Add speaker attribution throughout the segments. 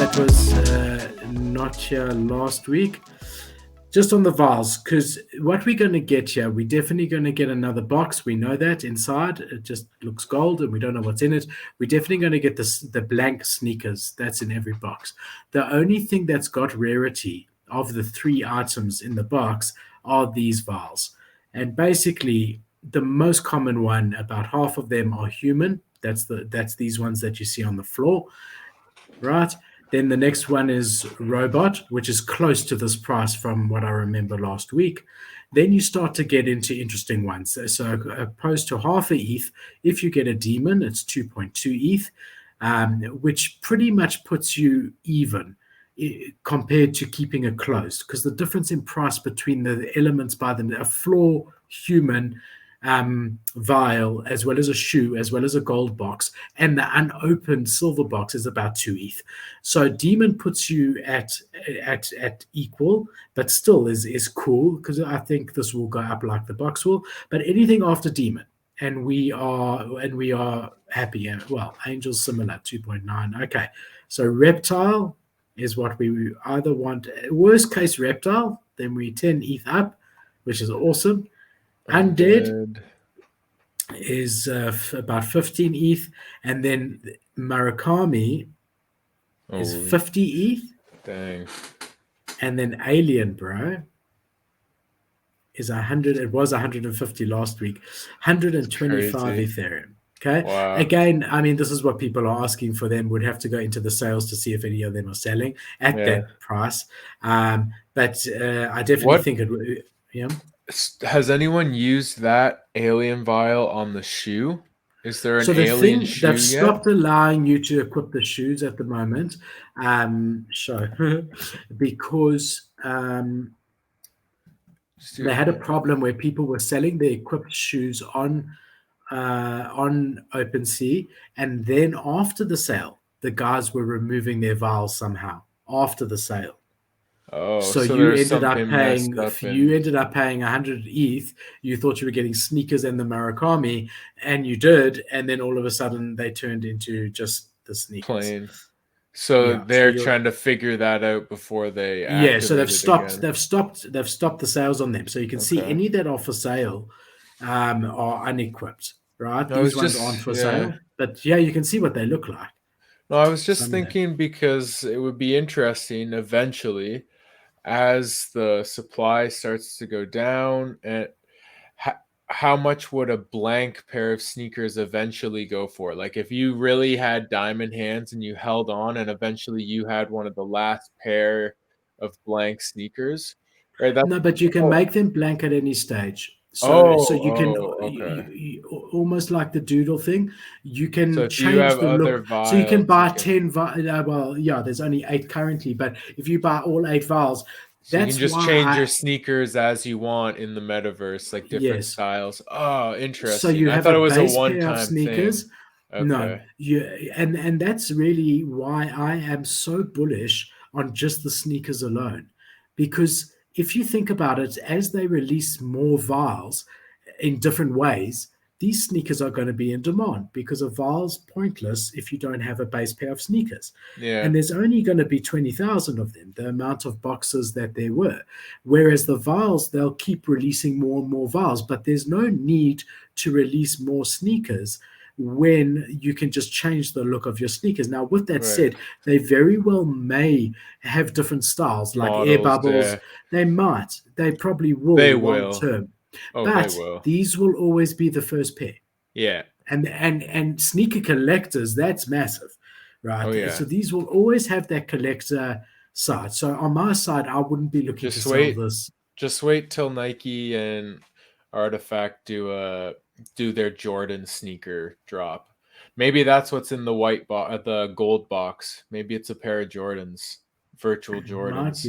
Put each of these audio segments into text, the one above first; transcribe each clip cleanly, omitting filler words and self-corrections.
Speaker 1: that was not here last week. Just on the vials, because what we're going to get here, we're definitely going to get another box. We know that inside it just looks gold and we don't know what's in it. We're definitely going to get the blank sneakers. That's in every box. The only thing that's got rarity of the 3 items in the box are these vials. And basically, the most common one, about half of them are human. That's these ones that you see on the floor, right? Then the next one is robot, which is close to this price from what I remember last week. Then you start to get into interesting ones. So opposed to half a ETH, if you get a demon, it's 2.2 ETH, which pretty much puts you even compared to keeping it closed, because the difference in price between the elements by a floor human vial, as well as a shoe, as well as a gold box, and the unopened silver box is about 2 ETH. So demon puts you at equal, but still is cool, because I think this will go up like the box will. But anything after demon, and we are happy. Well, angels similar 2.9. Okay, so reptile is what we either want. Worst case reptile, then we 10 ETH up, which is awesome. Undead is about 15 ETH, and then Murakami is 50 ETH.
Speaker 2: Dang.
Speaker 1: And then Alien, bro, is 100. It was 150 last week. 125 Ethereum. Okay.
Speaker 2: Wow.
Speaker 1: Again, I mean, this is what people are asking for them. Would have to go into the sales to see if any of them are selling at that price. But I definitely think it would. Yeah.
Speaker 2: Has anyone used that alien vial on the shoe? Is there an
Speaker 1: so the
Speaker 2: alien
Speaker 1: thing,
Speaker 2: shoe
Speaker 1: they've
Speaker 2: yet?
Speaker 1: stopped allowing you to equip the shoes at the moment, because they had a problem where people were selling the equipped shoes on OpenSea, and then after the sale, the guys were removing their vials somehow after the sale.
Speaker 2: Oh,
Speaker 1: so you ended up paying 100 ETH. You thought you were getting sneakers and the Murakami, and you did, and then all of a sudden they turned into just the sneakers.
Speaker 2: Plain. So they're trying to figure that out before they activate
Speaker 1: so they've stopped.
Speaker 2: Again.
Speaker 1: They've stopped the sales on them. So you can see any that are for sale are unequipped. Right, these ones aren't for sale, but you can see what they look like.
Speaker 2: No, I was just thinking, because it would be interesting eventually, as the supply starts to go down, and how much would a blank pair of sneakers eventually go for? Like, if you really had diamond hands and you held on, and eventually you had one of the last pair of blank sneakers, right?
Speaker 1: No, but you can make them blank at any stage. So you can you, almost like the doodle thing. You can change the look. So you can buy 10 vials. There's only 8 currently, but if you buy all 8 vials,
Speaker 2: so you can just change your sneakers as you want in the metaverse, like different styles. Oh, interesting.
Speaker 1: So you have
Speaker 2: I thought
Speaker 1: a
Speaker 2: it was
Speaker 1: base
Speaker 2: a
Speaker 1: pair of
Speaker 2: one-time
Speaker 1: sneakers.
Speaker 2: thing. Okay.
Speaker 1: No, and that's really why I am so bullish on just the sneakers alone, because if you think about it, as they release more vials in different ways, these sneakers are going to be in demand, because a vial's pointless if you don't have a base pair of sneakers.
Speaker 2: Yeah.
Speaker 1: And there's only going to be 20,000 of them, the amount of boxes that there were. Whereas the vials, they'll keep releasing more and more vials, but there's no need to release more sneakers when you can just change the look of your sneakers. Now, with that said, they very well may have different styles, like models, air bubbles. They probably will long term. But these will always be the first pair.
Speaker 2: Yeah.
Speaker 1: And sneaker collectors, that's massive, right?
Speaker 2: Oh, yeah.
Speaker 1: So these will always have that collector side. So on my side, I wouldn't be looking to sell this.
Speaker 2: Just wait till Nike and Artifact do their Jordan sneaker drop. Maybe that's what's in the the gold box. Maybe it's a pair of Jordans, virtual Jordans.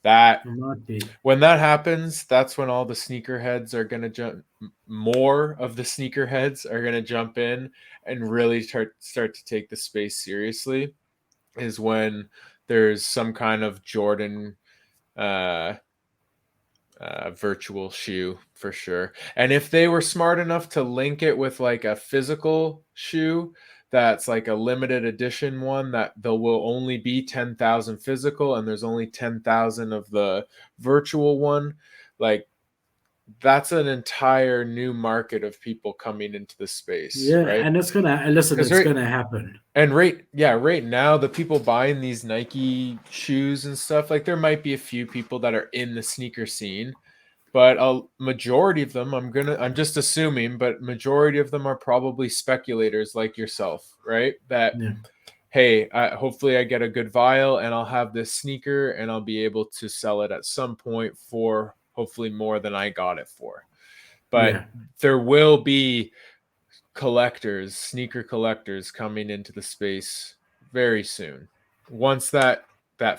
Speaker 1: Might be.
Speaker 2: When that happens, that's when all the sneakerheads are gonna jump. More of the sneakerheads are gonna jump in and really start to take the space seriously. Is when there's some kind of Jordan virtual shoe, for sure. And if they were smart enough to link it with like a physical shoe, that's like a limited edition one that there will only be 10,000 physical and there's only 10,000 of the virtual one. Like, that's an entire new market of people coming into the space,
Speaker 1: Yeah,
Speaker 2: right?
Speaker 1: and it's gonna happen.
Speaker 2: And right now, the people buying these Nike shoes and stuff, like, there might be a few people that are in the sneaker scene, but a majority of them, I'm just assuming, but majority of them are probably speculators like yourself, right? That,
Speaker 1: Yeah.
Speaker 2: hey, hopefully I get a good vial and I'll have this sneaker and I'll be able to sell it at some point for hopefully more than I got it for. But there will be sneaker collectors coming into the space very soon. Once that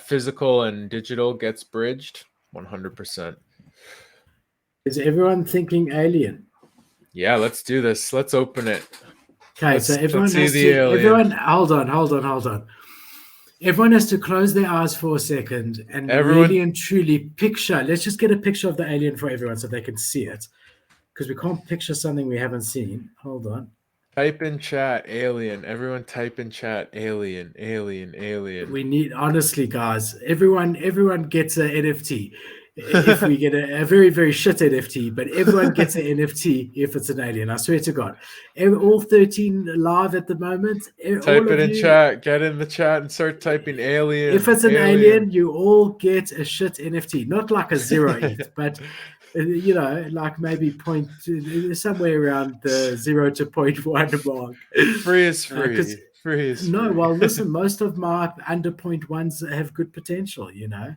Speaker 2: physical and digital gets bridged, 100%.
Speaker 1: Is everyone thinking alien?
Speaker 2: Yeah, let's do this. Let's open it.
Speaker 1: Okay, so everyone
Speaker 2: see
Speaker 1: has
Speaker 2: the
Speaker 1: to.
Speaker 2: alien.
Speaker 1: Everyone, hold on. Everyone has to close their eyes for a second and really and truly picture. Let's just get a picture of the alien for everyone so they can see it, because we can't picture something we haven't seen. Hold on.
Speaker 2: Type in chat alien. Everyone type in chat alien, alien, alien.
Speaker 1: We need, honestly, guys, everyone gets an NFT. If we get a very, very shit NFT, but everyone gets an NFT if it's an alien. I swear to God. All 13 live at the moment.
Speaker 2: Type it in chat. Get in the chat and start typing alien.
Speaker 1: If it's an alien, you all get a shit NFT. Not like a 0 ETH, but you know, like maybe somewhere around the 0 to 0.1 mark.
Speaker 2: Free is free. Free is
Speaker 1: no,
Speaker 2: free.
Speaker 1: well, listen, most of my under 0.1s have good potential, you know.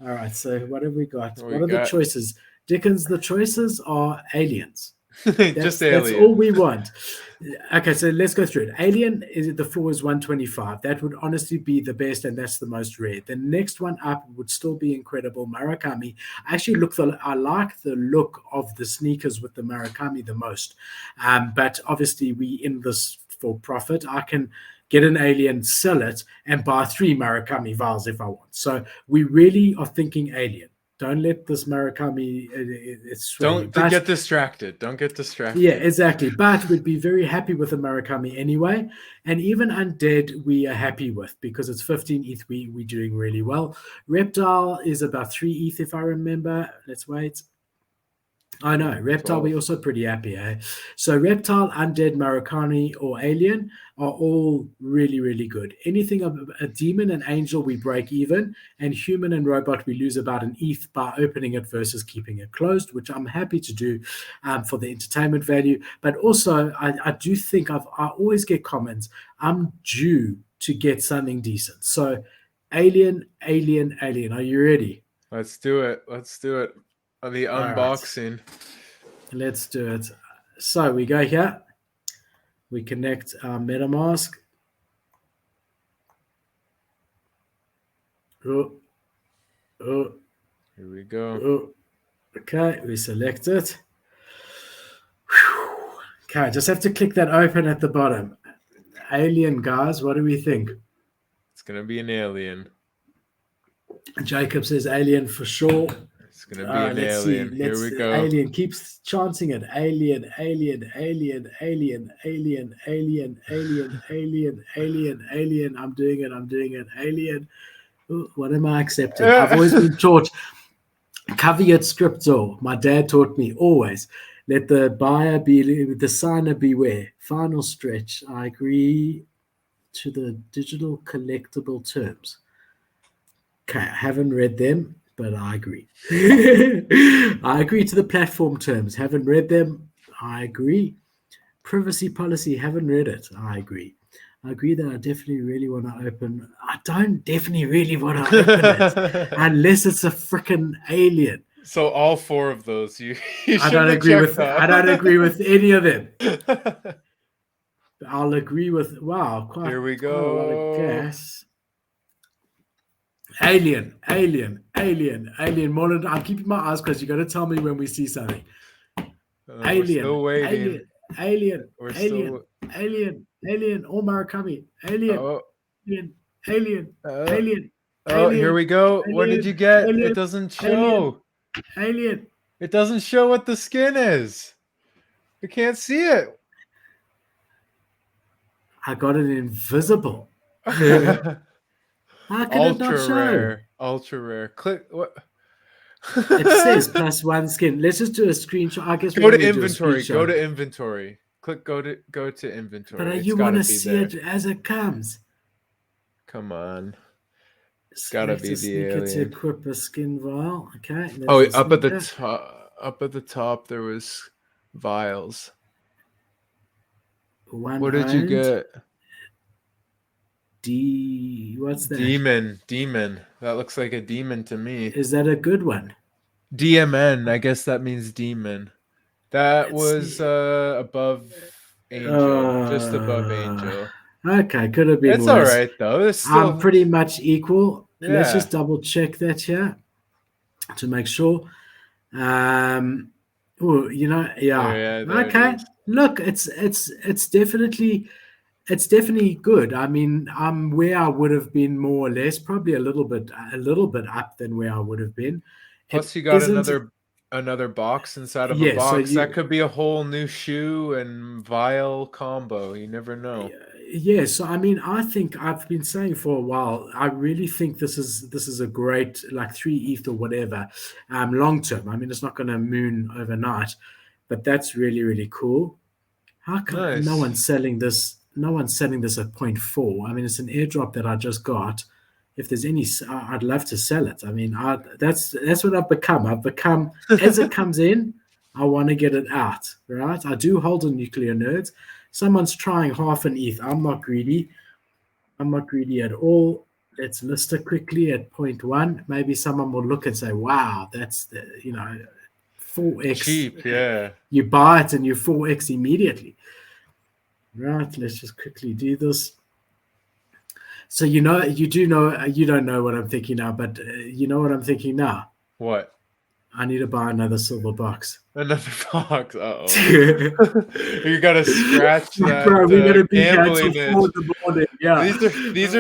Speaker 1: All right, so what have we got? What are the choices? Dickens, the choices are aliens.
Speaker 2: Just alien.
Speaker 1: That's all we want. Okay, so let's go through it. Alien is the floor is 125. That would honestly be the best, and that's the most rare. The next one up would still be incredible. Murakami. Actually, I like the look of the sneakers with the Murakami the most. But obviously, we in this for profit. I can get an alien, sell it, and buy 3 Murakami vials if I want. So we really are thinking alien. Don't let this Murakami.
Speaker 2: Don't get distracted. Don't get distracted.
Speaker 1: Yeah, exactly. But we'd be very happy with the Murakami anyway. And even Undead, we are happy with because it's 15 ETH. We're doing really well. Reptile is about 3 ETH, if I remember. Let's wait. I know. Reptile, we're also pretty happy, eh? So Reptile, Undead, Murakami, or Alien are all really, really good. Anything of a demon and angel, we break even. And human and robot, we lose about an ETH by opening it versus keeping it closed, which I'm happy to do for the entertainment value. But also, I do think I always get comments. I'm due to get something decent. So Alien, Alien, Alien. Are you ready?
Speaker 2: Let's do it. Let's do it. On the unboxing.
Speaker 1: Right. Let's do it. So we go here. We connect our MetaMask.
Speaker 2: Here we go.
Speaker 1: Okay, we select it. Okay, just have to click that open at the bottom. Alien, guys, what do we think?
Speaker 2: It's going to be an alien.
Speaker 1: Jacob says alien for sure.
Speaker 2: It's going to be an alien. Here we go.
Speaker 1: Alien keeps chanting it. Alien, alien, alien, alien, alien, alien, alien, alien, alien, alien. I'm doing it. Alien. Ooh, what am I accepting? I've always been taught caveat scriptor. My dad taught me always. Let the buyer be, the signer beware. Final stretch. I agree to the digital collectible terms. Okay, I haven't read them, but I agree. I agree to the platform terms. Haven't read them. I agree. Privacy policy. Haven't read it. I agree. I agree that I definitely really want to open. I don't definitely really want to open it unless it's a freaking alien.
Speaker 2: So all 4 of those, you
Speaker 1: I don't agree with. I don't agree with any of them. I'll agree with. Wow,
Speaker 2: here we go.
Speaker 1: Quite a lot of gas. Alien, alien, alien, alien. More I'm keeping my eyes closed. You got to tell me when we see something. Alien, alien, alien, alien, alien, alien. Oh, Murakami, alien, alien, alien, alien.
Speaker 2: Oh, here we go. What did you get? It doesn't show.
Speaker 1: Alien.
Speaker 2: It doesn't show what the skin is. You can't see it.
Speaker 1: I got it invisible. How can it not show?
Speaker 2: Ultra rare. Click what?
Speaker 1: It says +1 skin. Let's just do a screenshot. I guess we
Speaker 2: Go
Speaker 1: don't
Speaker 2: to
Speaker 1: need to do a
Speaker 2: inventory. Go to
Speaker 1: screenshot.
Speaker 2: inventory. Click go to inventory.
Speaker 1: But
Speaker 2: It's
Speaker 1: you
Speaker 2: got
Speaker 1: want
Speaker 2: to
Speaker 1: to
Speaker 2: be
Speaker 1: see
Speaker 2: there.
Speaker 1: it as it comes.
Speaker 2: Come on. It's got to
Speaker 1: Select
Speaker 2: be
Speaker 1: a
Speaker 2: the
Speaker 1: sneaker to
Speaker 2: alien.
Speaker 1: equip a skin vial. Okay.
Speaker 2: Oh,
Speaker 1: There's
Speaker 2: up at the top there was vials.
Speaker 1: One
Speaker 2: What did you
Speaker 1: owned.
Speaker 2: get?
Speaker 1: What's that?
Speaker 2: Demon. That looks like a demon to me.
Speaker 1: Is that a good one?
Speaker 2: DMN. I guess that means demon. That
Speaker 1: Let's
Speaker 2: was
Speaker 1: see.
Speaker 2: above Angel, just above Angel.
Speaker 1: Okay, could have been
Speaker 2: It's all
Speaker 1: worse.
Speaker 2: right though. It's
Speaker 1: I'm
Speaker 2: still
Speaker 1: pretty much equal. Let's
Speaker 2: yeah.
Speaker 1: just double check that here to make sure. Oh, yeah.
Speaker 2: There it
Speaker 1: Okay.
Speaker 2: is.
Speaker 1: Look, it's definitely good. I mean, I'm where I would have been more or less, probably a little bit up than where I would have been.
Speaker 2: Plus,
Speaker 1: It
Speaker 2: you got
Speaker 1: isn't.
Speaker 2: another box inside of a
Speaker 1: Yeah. So
Speaker 2: box. That could be a whole new shoe and vial combo. You never know.
Speaker 1: yeah. So I mean, I think I've been saying for a while. I really think this is a great like 3 ETH or whatever, long term. I mean, it's not going to moon overnight, but that's really really cool. How come no
Speaker 2: Nice.
Speaker 1: one's selling this? No one's selling this at 0.4. I mean, it's an airdrop that I just got. If there's any, I'd love to sell it. I mean, that's what I've become. I've become as it comes in, I want to get it out. Right? I do hold a nuclear nerds. Someone's trying half an ETH. I'm not greedy. I'm not greedy at all. Let's list it quickly at 0.1. Maybe someone will look and say, "Wow, that's 4x
Speaker 2: Cheap, yeah.
Speaker 1: You buy it and you 4x immediately." Right, let's just quickly do this. So you don't know what I'm thinking now, but you know what I'm thinking now.
Speaker 2: What?
Speaker 1: I need to buy another silver box.
Speaker 2: Another box. Uh-oh. You gotta scratch that
Speaker 1: Bro, we're gonna be here until
Speaker 2: gambling
Speaker 1: 4
Speaker 2: itch.
Speaker 1: in the morning. Yeah.
Speaker 2: These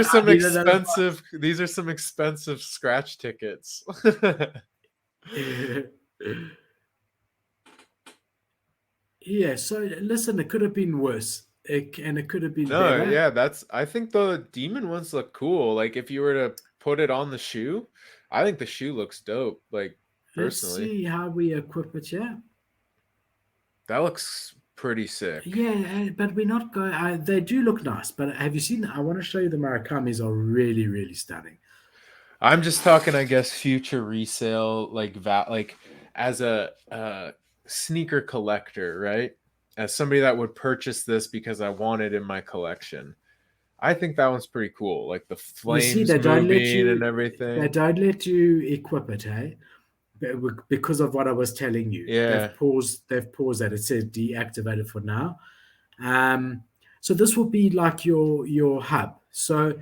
Speaker 2: are some expensive scratch tickets.
Speaker 1: Yeah, so listen, it could have been worse. It could have been better.
Speaker 2: Yeah, I think the demon ones look cool. Like if you were to put it on the shoe, I think the shoe looks dope. Like personally.
Speaker 1: Let's see how we equip it, yeah.
Speaker 2: That looks pretty sick.
Speaker 1: Yeah, but we're not going. They do look nice, but have you seen? I want to show you the Marakamis are really, really stunning.
Speaker 2: I'm just talking, I guess, future resale, like as a sneaker collector, right? As somebody that would purchase this because I want it in my collection. I think that one's pretty cool, like the flames moving and everything.
Speaker 1: They don't let you equip it, hey? Because of what I was telling you.
Speaker 2: Yeah.
Speaker 1: They've paused that. It says deactivated for now. So this will be like your hub. So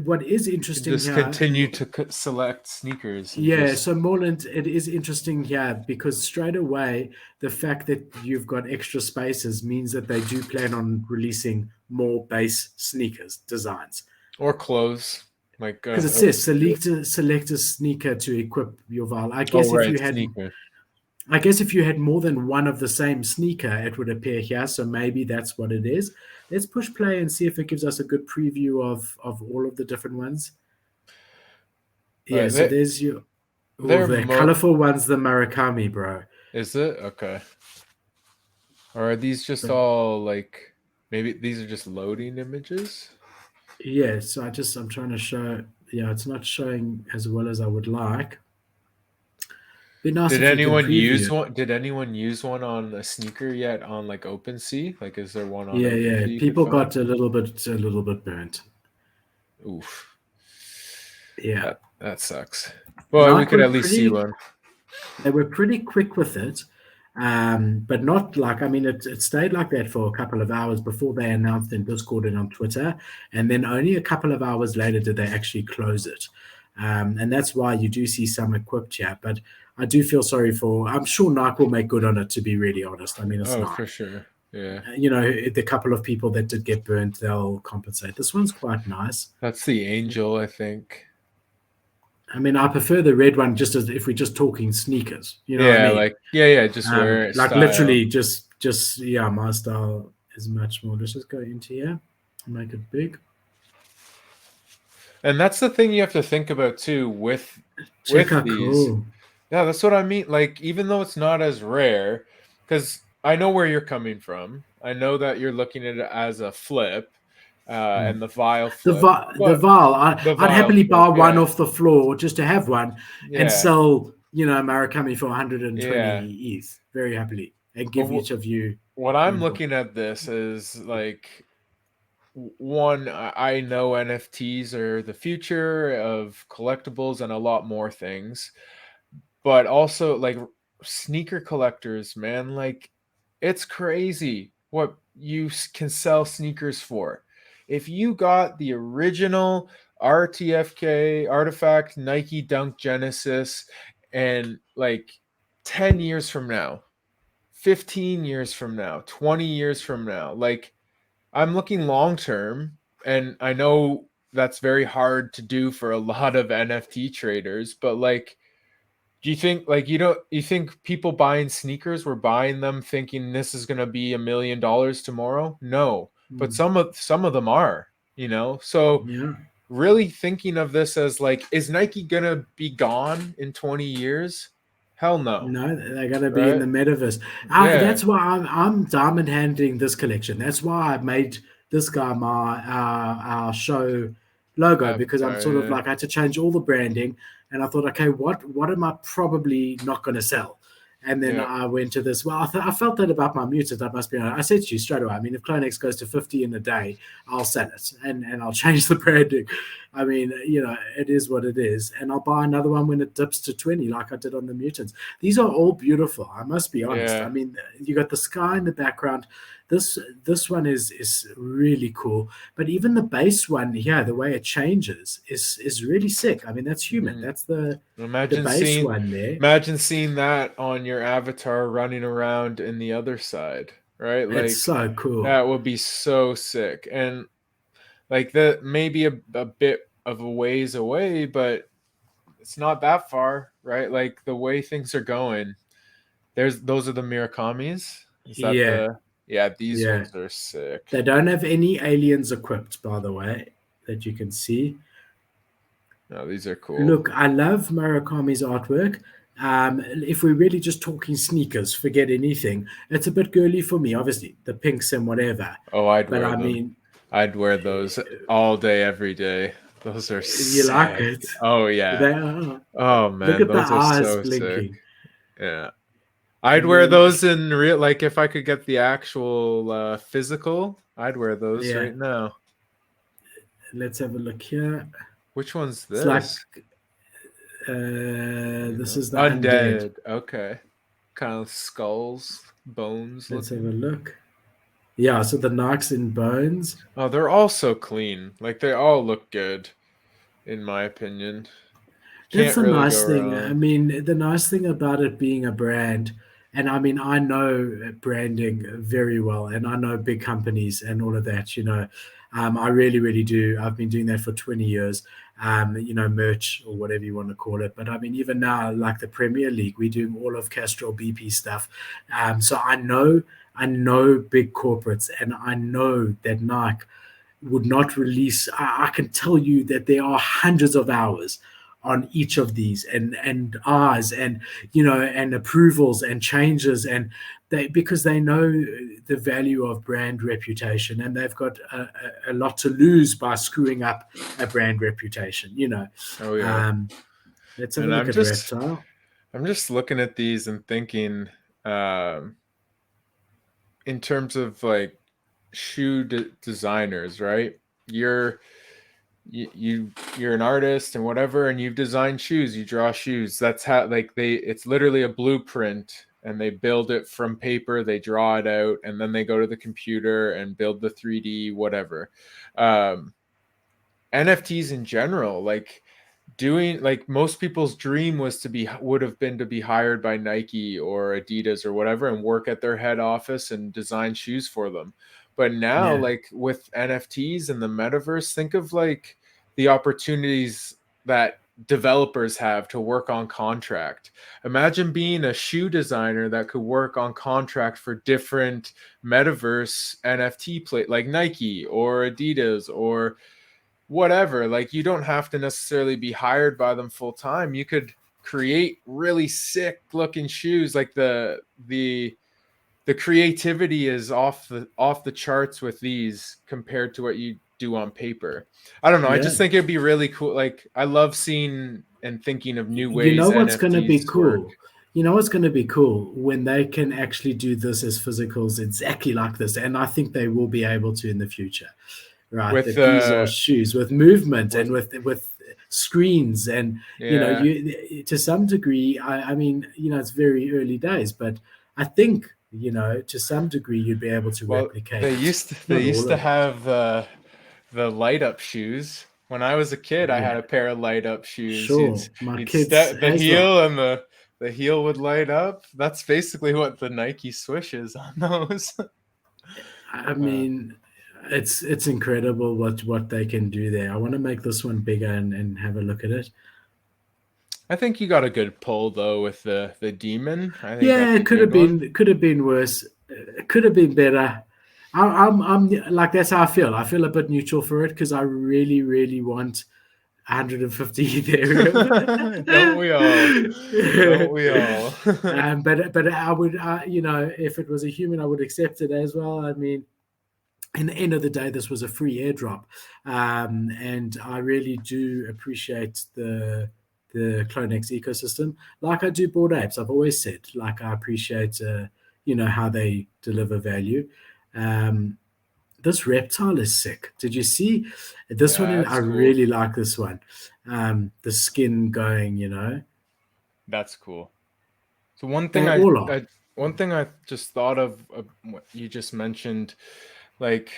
Speaker 1: what is interesting
Speaker 2: just
Speaker 1: here,
Speaker 2: continue to select sneakers.
Speaker 1: Yeah, so Moreland, it is interesting here because straight away the fact that you've got extra spaces means that they do plan on releasing more base sneakers designs
Speaker 2: or clothes. Like
Speaker 1: because it says select a sneaker to equip your vial. I guess if you had more than one of the same sneaker, it would appear here. So maybe that's what it is. Let's push play and see if it gives us a good preview of all of the different ones. Yeah, so there's the colorful one's the Murakami, bro.
Speaker 2: Is it? Okay. Or are these just all like maybe these are just loading images?
Speaker 1: Yeah, so I'm trying to show. Yeah, it's not showing as well as I would like. Nice
Speaker 2: did anyone use one? Did anyone use one on a sneaker yet on like OpenSea? Like, is there one on?
Speaker 1: Yeah. People got a little bit burnt.
Speaker 2: Oof.
Speaker 1: Yeah,
Speaker 2: that sucks. Well, we could at least see one.
Speaker 1: They were pretty quick with it, but not like it stayed like that for a couple of hours before they announced in Discord and on Twitter, and then only a couple of hours later did they actually close it. And that's why you do see some equipped here, but I do feel sorry I'm sure NIKE will make good on it, to be really honest. I mean, it's NIKE.
Speaker 2: For sure. Yeah.
Speaker 1: The couple of people that did get burnt, they'll compensate. This one's quite nice.
Speaker 2: That's the Angel, I think.
Speaker 1: I mean, I prefer the red one just as if we're just talking sneakers. You know what I mean?
Speaker 2: Just wear it.
Speaker 1: Like
Speaker 2: style.
Speaker 1: literally just my style. is much more. Let's just go into here and make it big.
Speaker 2: And that's the thing you have to think about too with
Speaker 1: Check how
Speaker 2: these.
Speaker 1: cool.
Speaker 2: Yeah, that's what I mean. Like, even though it's not as rare, because I know where you're coming from. I know that you're looking at it as a flip, and the vial flip,
Speaker 1: The
Speaker 2: but
Speaker 1: vial,
Speaker 2: the
Speaker 1: I'd
Speaker 2: vial
Speaker 1: happily buy
Speaker 2: flip,
Speaker 1: one
Speaker 2: yeah,
Speaker 1: off the floor just to have one and
Speaker 2: yeah,
Speaker 1: sell, Murakami for 120
Speaker 2: yeah.
Speaker 1: ETH very happily and
Speaker 2: But
Speaker 1: give each of you
Speaker 2: what I'm
Speaker 1: one coin.
Speaker 2: looking at this is like, one, I know NFTs are the future of collectibles and a lot more things, but also like sneaker collectors, man, like it's crazy what you can sell sneakers for. If you got the original RTFK artifact Nike Dunk Genesis, and like 10 years from now, 15 years from now, 20 years from now, like I'm looking long term, and I know that's very hard to do for a lot of NFT traders, but like, do you think, like, you think people buying sneakers were buying them thinking this is going to be $1 million tomorrow? No, but
Speaker 1: Mm.
Speaker 2: some of them are, so
Speaker 1: Yeah.
Speaker 2: really thinking of this as like, is Nike going to be gone in 20 years? Hell no.
Speaker 1: No, they're going to be in
Speaker 2: Right?
Speaker 1: the metaverse.
Speaker 2: Yeah.
Speaker 1: That's why I'm diamond handling this collection. That's why I made this guy my our show logo, because I'm
Speaker 2: Avatar.
Speaker 1: sort of
Speaker 2: Yeah.
Speaker 1: like I had to change all the branding, and I thought, okay, what am I probably not going to sell? And then
Speaker 2: Yeah.
Speaker 1: I went to this. Well, I felt that about my mutant. I must be honest. I said to you straight away. I mean, if Clonex goes to 50 in a day, I'll sell it, and I'll change the branding. I mean, it is what it is, and I'll buy another one when it dips to 20, like I did on the mutants. These are all beautiful. I must be honest. I
Speaker 2: Yeah.
Speaker 1: mean, you got the sky in the background. This one is really cool. But even the base one here, the way it changes is really sick. I mean, that's human.
Speaker 2: Mhm.
Speaker 1: That's the
Speaker 2: Imagine
Speaker 1: base
Speaker 2: seeing
Speaker 1: one there.
Speaker 2: imagine seeing that on your avatar running around in the other side, right?
Speaker 1: It's
Speaker 2: Like,
Speaker 1: so cool.
Speaker 2: that would be so sick. And like, that may be a bit of a ways away, but it's not that far, right? Like, the way things are going. Those are the Mirakamis. Is that
Speaker 1: Yeah,
Speaker 2: the Yeah, these
Speaker 1: yeah.
Speaker 2: ones are sick.
Speaker 1: They don't have any aliens equipped, by the way, that you can see.
Speaker 2: No, these are cool.
Speaker 1: Look, I love Murakami's artwork. If we're really just talking sneakers, forget anything. It's a bit girly for me, obviously, the pinks and whatever.
Speaker 2: Oh, I'd
Speaker 1: But
Speaker 2: wear
Speaker 1: I
Speaker 2: them.
Speaker 1: mean,
Speaker 2: I'd wear those all day, every day. Those are
Speaker 1: you like
Speaker 2: sick.
Speaker 1: it.
Speaker 2: Oh yeah.
Speaker 1: They are.
Speaker 2: Oh
Speaker 1: Look
Speaker 2: man,
Speaker 1: at the
Speaker 2: those are
Speaker 1: eyes
Speaker 2: so sick.
Speaker 1: blinking.
Speaker 2: Yeah. I'd
Speaker 1: And
Speaker 2: wear
Speaker 1: then,
Speaker 2: those in real, like, if I could get the actual physical, I'd wear those
Speaker 1: yeah,
Speaker 2: right now.
Speaker 1: let's have a look here.
Speaker 2: Which one's
Speaker 1: It's like
Speaker 2: this?
Speaker 1: this is the undead.
Speaker 2: Undead. Okay. Kind of skulls, bones
Speaker 1: Let's have a
Speaker 2: looking.
Speaker 1: look. Yeah, so the Nikes in bones.
Speaker 2: Oh, they're all so clean. Like, they all look good, in my opinion.
Speaker 1: That's
Speaker 2: Can't
Speaker 1: the
Speaker 2: really go
Speaker 1: nice thing. I
Speaker 2: wrong.
Speaker 1: mean, the nice thing about it being a brand, and I mean, I know branding very well, and I know big companies and all of that. I really, really do. I've been doing that for 20 years. Merch or whatever you want to call it. But I mean, even now, like the Premier League, we're doing all of Castrol BP stuff. So I know big corporates, and I know that Nike would not release. I can tell you that there are hundreds of hours on each of these, and R's, and and approvals and changes, and they, because they know the value of brand reputation, and they've got a lot to lose by screwing up a brand reputation.
Speaker 2: Oh yeah.
Speaker 1: um, let's have a
Speaker 2: And
Speaker 1: look at Reptile.
Speaker 2: I'm just looking at these and thinking, in terms of like designers, right? You're you're an artist and whatever, and you've designed shoes, you draw shoes. That's how, like, it's literally a blueprint, and they build it from paper, they draw it out, and then they go to the computer and build the 3D whatever. um NFTs in general, like, doing, like, most people's dream would have been to be hired by Nike or Adidas or whatever and work at their head office and design shoes for them. But now,
Speaker 1: Yeah,
Speaker 2: like, with NFTs and the metaverse, think of like the opportunities that developers have to work on contract. Imagine being a shoe designer that could work on contract for different metaverse NFT play, like Nike or Adidas or whatever. Like, you don't have to necessarily be hired by them full time. You could create really sick looking shoes. Like the creativity is off the charts with these compared to what you do on paper. I don't know. I just think it'd be really cool. Like, I love seeing and thinking of new ways.
Speaker 1: You know what's going to be
Speaker 2: NFTs
Speaker 1: cool?
Speaker 2: work.
Speaker 1: You know what's going to be cool when they can actually do this as physicals exactly like this, and I think they will be able to in the future. Right,
Speaker 2: With
Speaker 1: that these are shoes with movement and with screens, and you know, you to some degree. I mean, you know, it's very early days, but I think, you know, to some degree you'd be able to replicate.
Speaker 2: They used to have the light up shoes. When I was a kid, I had a pair of light up shoes.
Speaker 1: Sure, my
Speaker 2: You'd
Speaker 1: kids
Speaker 2: step the
Speaker 1: as
Speaker 2: heel
Speaker 1: well.
Speaker 2: and the heel would light up. That's basically what the Nike Swish is on those.
Speaker 1: I mean, it's incredible what they can do there. I want to make this one bigger and have a look at it.
Speaker 2: I think you got a good pull though with the demon. I think
Speaker 1: Yeah, it could have been worse. It could have been better. I'm like, that's how I feel. I feel a bit neutral for it because I really want 150 Ethereum.
Speaker 2: Don't we all? Don't we all?
Speaker 1: But I would, you know, if it was a human, I would accept it as well. I mean, in the end of the day, this was a free airdrop, and I really do appreciate the CloneX ecosystem, like I do Bored Apes. I've always said, like, I appreciate, you know, how they deliver value. This reptile is sick. Did you see this one? I really like this one. The skin going, you know.
Speaker 2: That's cool. So one thing I just thought of what you just mentioned, like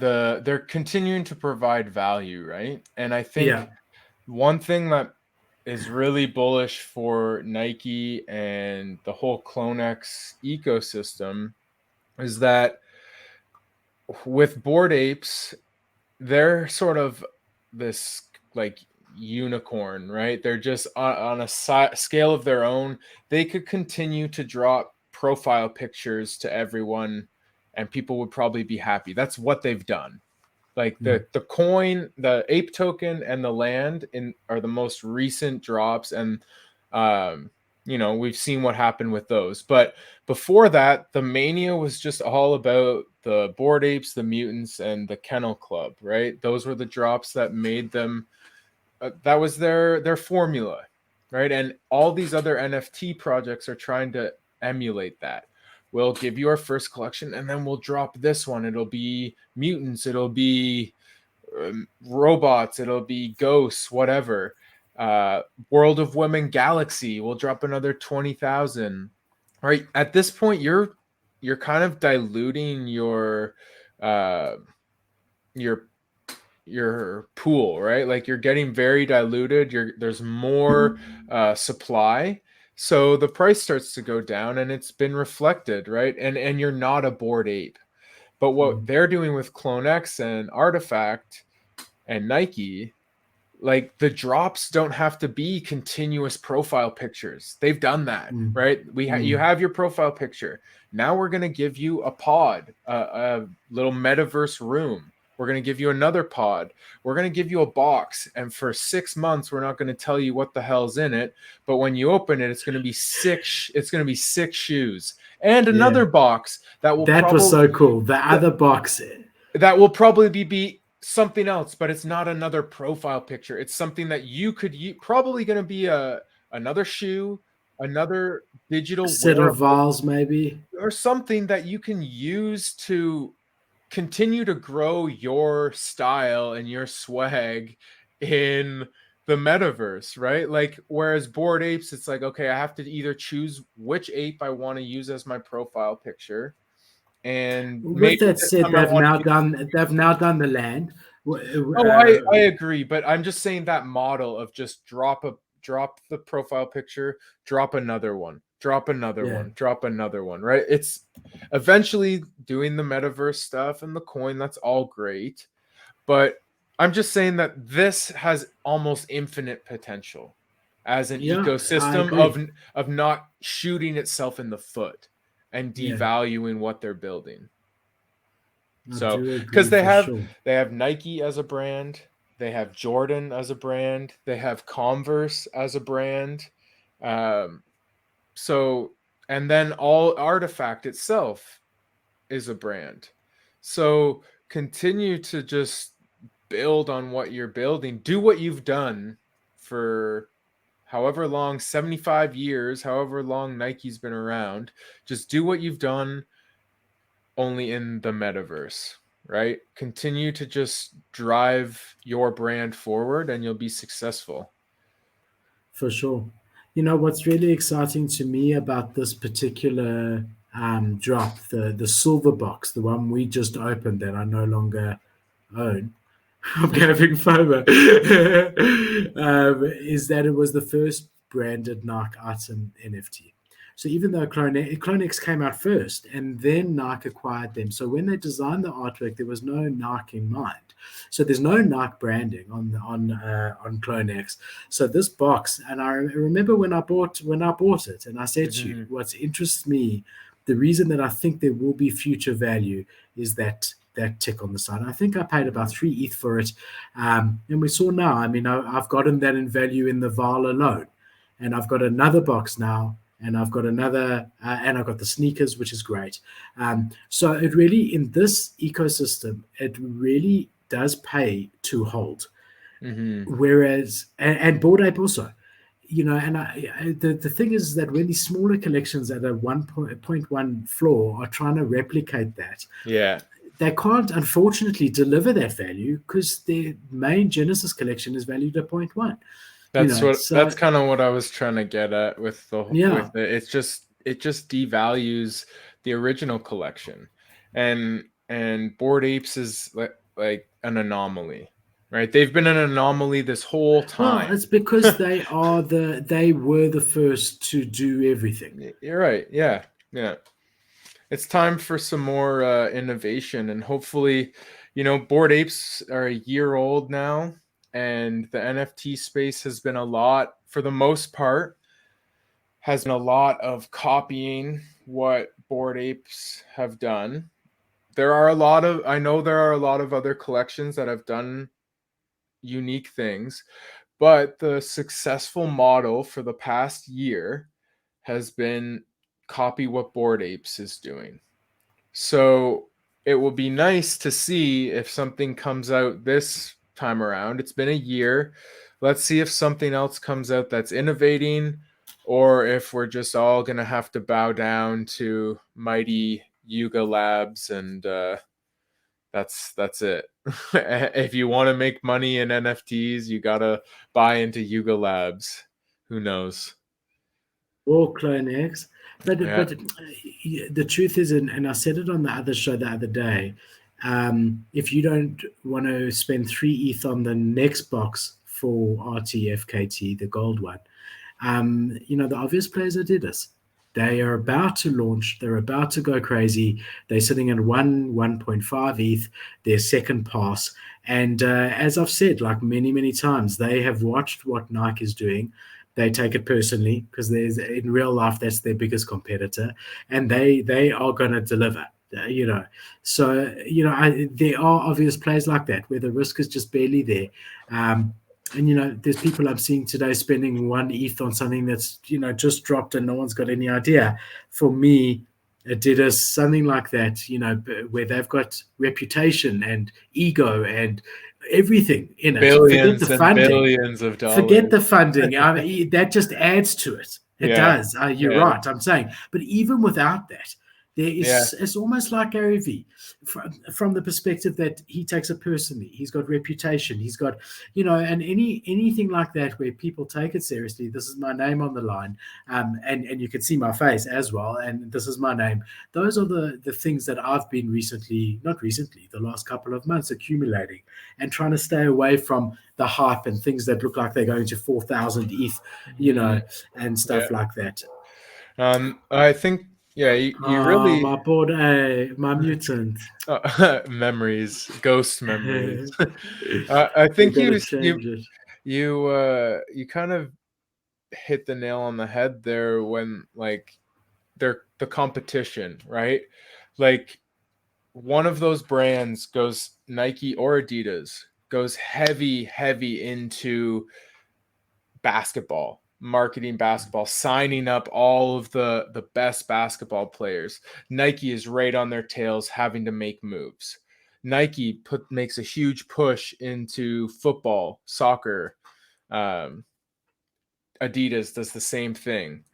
Speaker 2: they're continuing to provide value, right? And I think one thing that is really bullish for Nike and the whole CloneX ecosystem is that with Bored Apes, they're sort of this like unicorn, right? They're just on a scale of their own. They could continue to drop profile pictures to everyone and people would probably be happy. That's what they've done. Like the coin, the ape token, and the land are the most recent drops, and you know, we've seen what happened with those. But before that, the mania was just all about the Bored Apes, the mutants, and the Kennel Club, right? Those were the drops that made them. That was their formula, right? And all these other NFT projects are trying to emulate that. We'll give you our first collection, and then we'll drop this one. It'll be mutants. It'll be robots. It'll be ghosts. Whatever. World of Women Galaxy. We'll drop another 20,000. Right at this point, you're kind of diluting your pool, right? Like, you're getting very diluted. There's more supply. So the price starts to go down, and it's been reflected, right? And you're not a Bored Ape. But what they're doing with CloneX and Artifact and Nike, like, the drops don't have to be continuous profile pictures. They've done that, right? You have your profile picture. Now we're going to give you a pod, a little metaverse room. We're going to give you another pod. We're going to give you a box. And for 6 months, we're not going to tell you what the hell's in it. But when you open it, it's going to be six shoes and another box that
Speaker 1: was so cool. The other box
Speaker 2: that will probably be something else, but it's not another profile picture. It's something that you could probably going to be another shoe, another digital
Speaker 1: set of vials, maybe,
Speaker 2: or something that you can use to continue to grow your style and your swag in the metaverse, right? Like, whereas Bored Apes, it's like, okay, I have to either choose which ape I want to use as my profile picture. And
Speaker 1: with that said, they've now done the land.
Speaker 2: I agree, but I'm just saying that model of just drop the profile picture, drop another one, drop another one, drop another one, right? It's eventually doing the metaverse stuff and the coin. That's all great, but I'm just saying that this has almost infinite potential as an
Speaker 1: Yeah, I
Speaker 2: ecosystem
Speaker 1: agree.
Speaker 2: of not shooting itself in the foot and
Speaker 1: Yeah,
Speaker 2: devaluing what they're building.
Speaker 1: I
Speaker 2: So,
Speaker 1: do
Speaker 2: because
Speaker 1: agree for sure.
Speaker 2: they have Nike as a brand, they have Jordan as a brand, they have Converse as a brand. Um, so, and then all Artifact itself is a brand. So continue to just build on what you're building. Do what you've done for however long, 75 years, however long Nike's been around. Just do what you've done, only in the metaverse, right? Continue to just drive your brand forward and you'll be successful.
Speaker 1: For sure. You know, what's really exciting to me about this particular drop, the silver box, the one we just opened that I no longer own, I'm having FOMO, is that it was the first branded Nike item NFT. So even though Clonex came out first and then Nike acquired them, so when they designed the artwork, there was no Nike in mind. So there's no Nike branding on Clonex. So this box, and I remember when I bought it, and I said to you,
Speaker 2: Mm-hmm.
Speaker 1: what interests me, the reason that I think there will be future value is that tick on the side. I think I paid about 3 ETH for it. And we saw now, I mean, I've gotten that in value in the Vial alone. And I've got another box now, and I've got another, and I've got the sneakers, which is great. So it really, in this ecosystem, it really does pay to hold.
Speaker 2: Mm-hmm.
Speaker 1: Whereas, and Bored Ape also, you know, and the thing is that when these smaller collections at a 1.1 floor are trying to replicate that,
Speaker 2: Yeah.
Speaker 1: they can't unfortunately deliver that value because their main Genesis collection is valued at point 0.1. You know,
Speaker 2: That's
Speaker 1: so
Speaker 2: kind of what I was trying to get at with
Speaker 1: yeah.
Speaker 2: it. It just devalues the original collection, and Bored Apes is like an anomaly, right? They've been an anomaly this whole
Speaker 1: Well,
Speaker 2: time.
Speaker 1: it's because they were the first to do everything.
Speaker 2: You're right. Yeah, yeah. It's time for some more innovation, and hopefully, Bored Apes are a year old now, and the NFT space has been a lot, for the most part, has been a lot of copying what Bored Apes have done. I know there are a lot of other collections that have done unique things, but the successful model for the past year has been copy what Bored Apes is doing. So it will be nice to see if something comes out this time around. It's been a year. Let's see if something else comes out that's innovating, or if we're just all going to have to bow down to mighty Yuga Labs, and that's it. If you want to make money in NFTs, you got to buy into Yuga Labs. Who knows?
Speaker 1: Or Clone X.
Speaker 2: Yeah.
Speaker 1: But the truth is, and I said it on the other show the other day, if you don't want to spend 3 ETH on the next box for RTFKT, the gold one, you know, the obvious players that did this. They are about to launch. They're about to go crazy. They're sitting at 1.5 ETH, their second pass. And as I've said, like many times, they have watched what Nike is doing. They take it personally because there's in real life that's their biggest competitor, and they are going to deliver. You know, so you know there are obvious players like that where the risk is just barely there. And you know, there's people I'm seeing today spending 1 ETH on something that's just dropped and no one's got any idea. For me, Adidas, something like that, where they've got reputation and ego and everything in it. Forget the
Speaker 2: Billions and
Speaker 1: funding.
Speaker 2: billions of
Speaker 1: Forget
Speaker 2: dollars.
Speaker 1: the funding. I mean, that just adds to it. It
Speaker 2: Yeah.
Speaker 1: does. You're
Speaker 2: Yeah.
Speaker 1: right. I'm saying, but even without that, there
Speaker 2: Yeah.
Speaker 1: is. It's almost like Gary V, from the perspective that he takes it personally. He's got reputation. He's got, and anything like that where people take it seriously. This is my name on the line, and you can see my face as well. And this is my name. Those are the things that I've been not recently, the last couple of months accumulating and trying to stay away from the hype and things that look like they're going to 4,000 ETH,
Speaker 2: Mhm.
Speaker 1: and
Speaker 2: Yeah.
Speaker 1: stuff like that.
Speaker 2: I think Yeah, you really
Speaker 1: my board A, my mutant.
Speaker 2: memories, ghost memories.
Speaker 1: We
Speaker 2: I think
Speaker 1: gotta change it.
Speaker 2: you kind of hit the nail on the head there when like they're the competition, right? Like one of those brands goes, Nike or Adidas, goes heavy into basketball, marketing basketball, signing up all of the best basketball players. Nike is right on their tails having to make moves. Nike makes a huge push into football, soccer. um, Adidas does the same thing.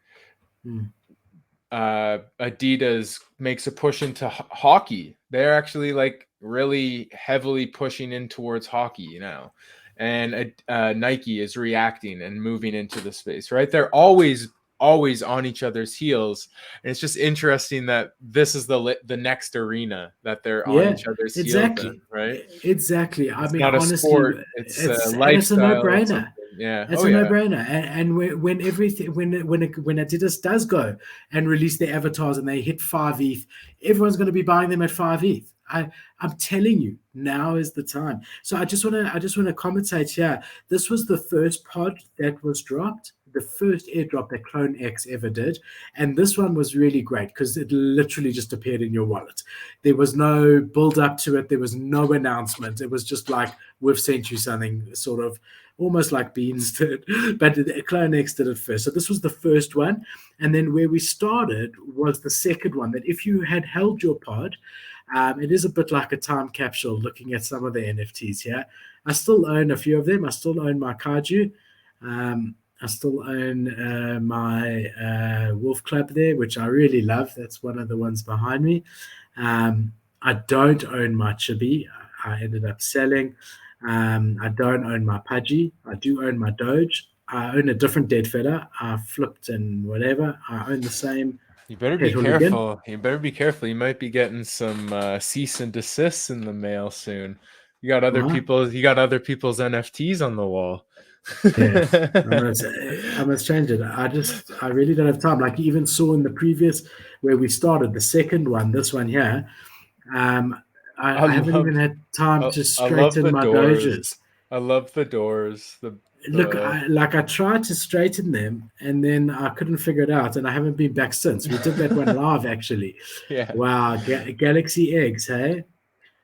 Speaker 2: Adidas makes a push into hockey. They're actually like really heavily pushing in towards hockey now, and Nike is reacting and moving into the space. Right, they're always on each other's heels, and it's just interesting that this is the next arena that they're on
Speaker 1: Yeah,
Speaker 2: each other's heels in.
Speaker 1: exactly.
Speaker 2: Right,
Speaker 1: Exactly. I
Speaker 2: it's
Speaker 1: mean,
Speaker 2: not a
Speaker 1: honestly,
Speaker 2: sport; it's a
Speaker 1: and it's a
Speaker 2: lifestyle or
Speaker 1: no-brainer.
Speaker 2: something. Yeah.
Speaker 1: It's
Speaker 2: Oh
Speaker 1: a
Speaker 2: yeah.
Speaker 1: no-brainer. And when everything when Adidas does go and release their avatars and they hit 5 ETH, everyone's going to be buying them at 5 ETH. I'm telling you, now is the time. So I just want to commentate here. This was the first pod that was dropped, the first airdrop that Clone X ever did, and this one was really great because it literally just appeared in your wallet. There was no build up to it. There was no announcement. It was just like, we've sent you something, sort of almost like Beans did, but Clone X did it first. So this was the first one. And then where we started was the second one, that if you had held your pod, it is a bit like a time capsule looking at some of the NFTs here. I still own a few of them. I still own my Kaiju. I still own my Wolf Club there, which I really love. That's one of the ones behind me. I don't own my Chibi. I ended up selling. I don't own my Pudgy. I do own my Doge. I own a different dead feather. I flipped and whatever. I own the same
Speaker 2: You better be
Speaker 1: Pet Hooligan.
Speaker 2: careful. You better be careful. You might be getting some cease and desists in the mail soon. You got other
Speaker 1: What?
Speaker 2: people. You got other people's NFTs on the wall.
Speaker 1: Yeah, I must change it. I really don't have time. Like you even saw in the previous where we started, the second one, this one here. Um,
Speaker 2: I
Speaker 1: I haven't even
Speaker 2: love.
Speaker 1: had time to
Speaker 2: I love
Speaker 1: straighten
Speaker 2: the
Speaker 1: my
Speaker 2: doors.
Speaker 1: doges.
Speaker 2: I love the doors.
Speaker 1: Look,
Speaker 2: The
Speaker 1: I tried to straighten them, and then I couldn't figure it out, and I haven't been back since. We did that one live, actually.
Speaker 2: yeah.
Speaker 1: Wow, Galaxy eggs, hey?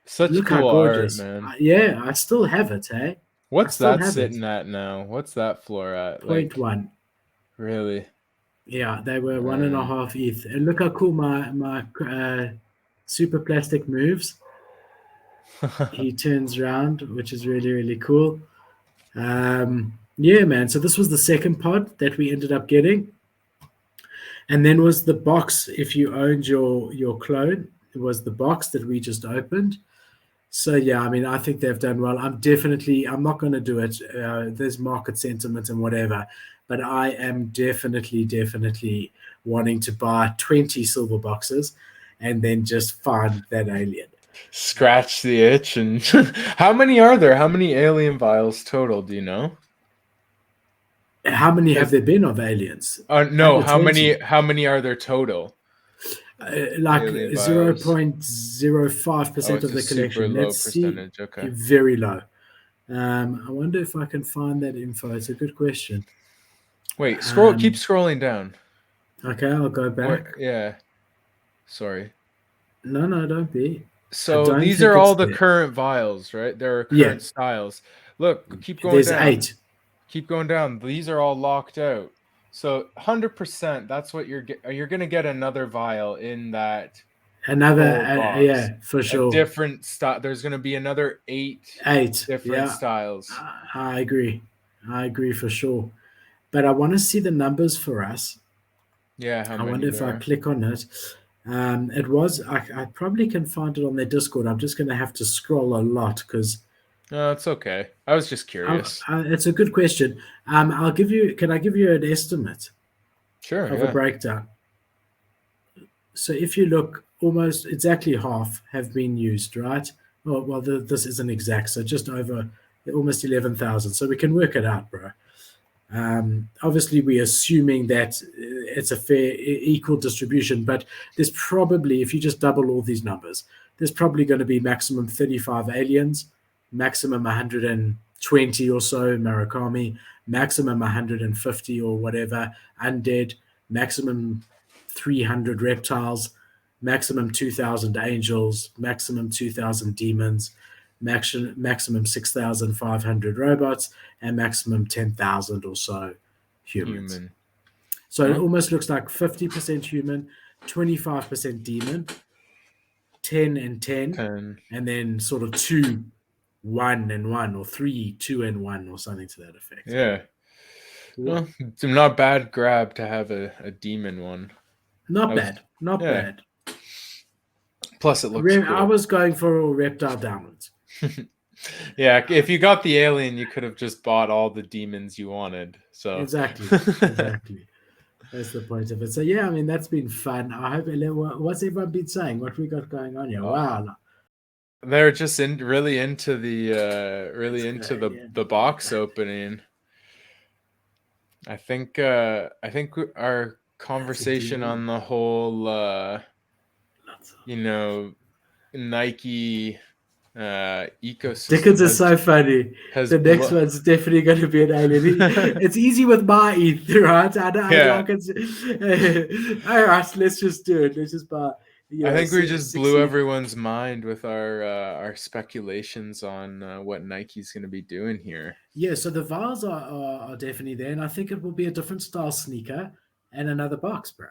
Speaker 2: Such
Speaker 1: Look how
Speaker 2: cool art,
Speaker 1: gorgeous.
Speaker 2: man.
Speaker 1: Yeah, I still have it, hey? I
Speaker 2: What's
Speaker 1: still
Speaker 2: that
Speaker 1: have it.
Speaker 2: sitting at now? What's that floor at?
Speaker 1: Point
Speaker 2: Like
Speaker 1: one.
Speaker 2: really?
Speaker 1: Yeah, they were one and a
Speaker 2: Um,
Speaker 1: half ETH. And look how cool my super plastic moves. He turns around, which is really really cool. Yeah, man. So this was the second pod that we ended up getting, and then was the box. If you owned your clone, it was the box that we just opened. So yeah, I mean, I think they've done well. I'm not going to do it. There's market sentiment and whatever, but I am definitely wanting to buy 20 silver boxes and then just find that alien.
Speaker 2: scratch the itch. And how many are there? How many alien vials total? Do you know?
Speaker 1: How many have
Speaker 2: Because
Speaker 1: there been of aliens?
Speaker 2: no,
Speaker 1: Under 20.
Speaker 2: how many are there total?
Speaker 1: Like
Speaker 2: Alien vials.
Speaker 1: 0.05%
Speaker 2: Oh,
Speaker 1: of
Speaker 2: it's a
Speaker 1: the
Speaker 2: super
Speaker 1: collection.
Speaker 2: low
Speaker 1: Let's see.
Speaker 2: percentage. Okay.
Speaker 1: Very low. I wonder if I can find that info. It's a good question.
Speaker 2: Wait, keep
Speaker 1: Um,
Speaker 2: scrolling down.
Speaker 1: okay, I'll go back.
Speaker 2: Yeah. Sorry.
Speaker 1: No, don't be. I
Speaker 2: So
Speaker 1: don't
Speaker 2: these
Speaker 1: think
Speaker 2: are
Speaker 1: it's
Speaker 2: all the
Speaker 1: there.
Speaker 2: current vials, right? There are
Speaker 1: Yeah,
Speaker 2: current styles. Look, keep going
Speaker 1: there's
Speaker 2: down.
Speaker 1: 8.
Speaker 2: Keep going down. These are all locked out. So 100%, that's what you're going to get another vial in that
Speaker 1: Another,
Speaker 2: whole box.
Speaker 1: yeah, for
Speaker 2: A
Speaker 1: sure.
Speaker 2: different style. There's going to be another 8
Speaker 1: 8.
Speaker 2: different
Speaker 1: Yeah,
Speaker 2: styles.
Speaker 1: I agree. I agree for sure. But I want to see the numbers for us.
Speaker 2: Yeah, how
Speaker 1: I
Speaker 2: many
Speaker 1: wonder if
Speaker 2: there
Speaker 1: I
Speaker 2: are.
Speaker 1: click on it. I probably can find it on their Discord. I'm just going to have to scroll a lot because
Speaker 2: No, it's okay. I was just curious.
Speaker 1: it's a good question. Can I give you an estimate
Speaker 2: Sure,
Speaker 1: of a
Speaker 2: yeah.
Speaker 1: breakdown? So if you look, almost exactly half have been used, right? This isn't exact, so just over almost 11,000. So we can work it out, bro. Obviously, we're assuming that it's a fair, equal distribution, but there's probably, if you just double all these numbers, there's probably going to be maximum 35 aliens, maximum 120 or so Murakami, maximum 150 or whatever undead, maximum 300 reptiles, maximum 2,000 angels, maximum 2,000 demons, maximum 6,500 robots, and maximum 10,000 or so humans. So it almost looks like 50% human, 25% demon, 10 and 10, and then sort of 2, 1 and 1, or 3, 2 and 1, or something to that effect.
Speaker 2: Yeah. Well, it's a not bad grab to have a demon one.
Speaker 1: Not bad.
Speaker 2: Plus, it looks cool.
Speaker 1: I was going for a reptile downwards.
Speaker 2: Yeah, if you got the alien, you could have just bought all the demons you wanted. So
Speaker 1: exactly. That's the point of it. So yeah, I mean that's been fun. I hope. What's everyone been saying? What we got going on here? Wow.
Speaker 2: They're just really into the box opening. I think our conversation on the whole Nike ecosystem.
Speaker 1: Dickens is so funny. The next one's definitely going to be an alien. It's easy with my ETH, right? All right, let's just do it. Let's just buy.
Speaker 2: I think we just blew everyone's mind with our speculations on what Nike's going to be doing here.
Speaker 1: Yeah, so the vials are definitely there, and I think it will be a different style sneaker and another box, bro.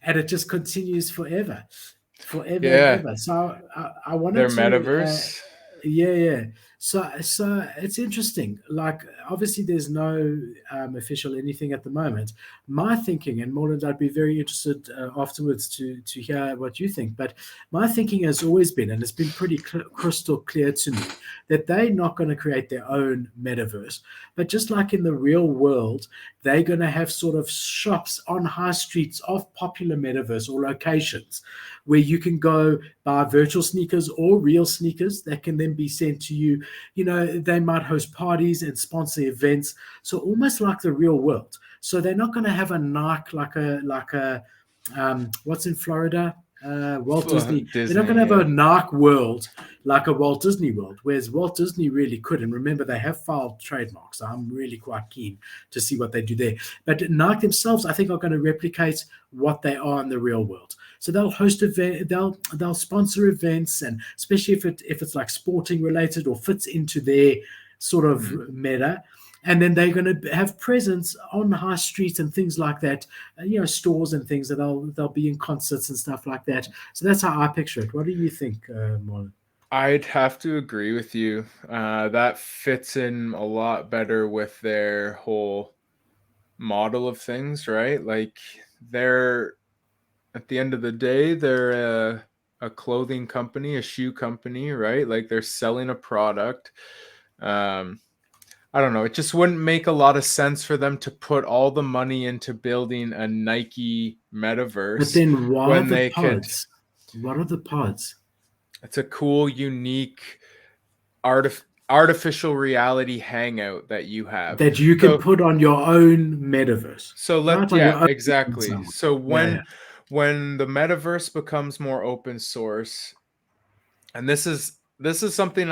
Speaker 1: And it just continues forever. And ever. So I wanted
Speaker 2: their metaverse.
Speaker 1: Yeah. So it's interesting. Like obviously there's no official anything at the moment. My thinking, and Moreland, I'd be very interested afterwards to hear what you think. But my thinking has always been, and it's been pretty crystal clear to me, that they're not going to create their own metaverse. But just like in the real world, they're going to have sort of shops on high streets of popular metaverse or locations where you can go buy virtual sneakers or real sneakers that can then be sent to you. They might host parties and sponsor events. So almost like the real world. So they're not going to have a Nike like a what's in Florida? Walt Disney. They're not going to have a Nike world like a Walt Disney world, whereas Walt Disney really could. And remember, they have filed trademarks. So I'm really quite keen to see what they do there. But Nike themselves, I think, are going to replicate what they are in the real world. So they'll host events, they'll sponsor events, and especially if it's like sporting related or fits into their sort of meta. And then they're going to have presence on high streets and things like that, stores and things that they'll be in concerts and stuff like that. So that's how I picture it. What do you think, Marlon?
Speaker 2: I'd have to agree with you. That fits in a lot better with their whole model of things, right? Like they're, at the end of the day, they're a clothing company, a shoe company, right? Like they're selling a product. I don't know. It just wouldn't make a lot of sense for them to put all the money into building a Nike metaverse.
Speaker 1: But then why the pods? What are the pods?
Speaker 2: It's a cool, unique artificial reality hangout that you have.
Speaker 1: That you can put on your own metaverse.
Speaker 2: So exactly. So when the metaverse becomes more open source, and this is something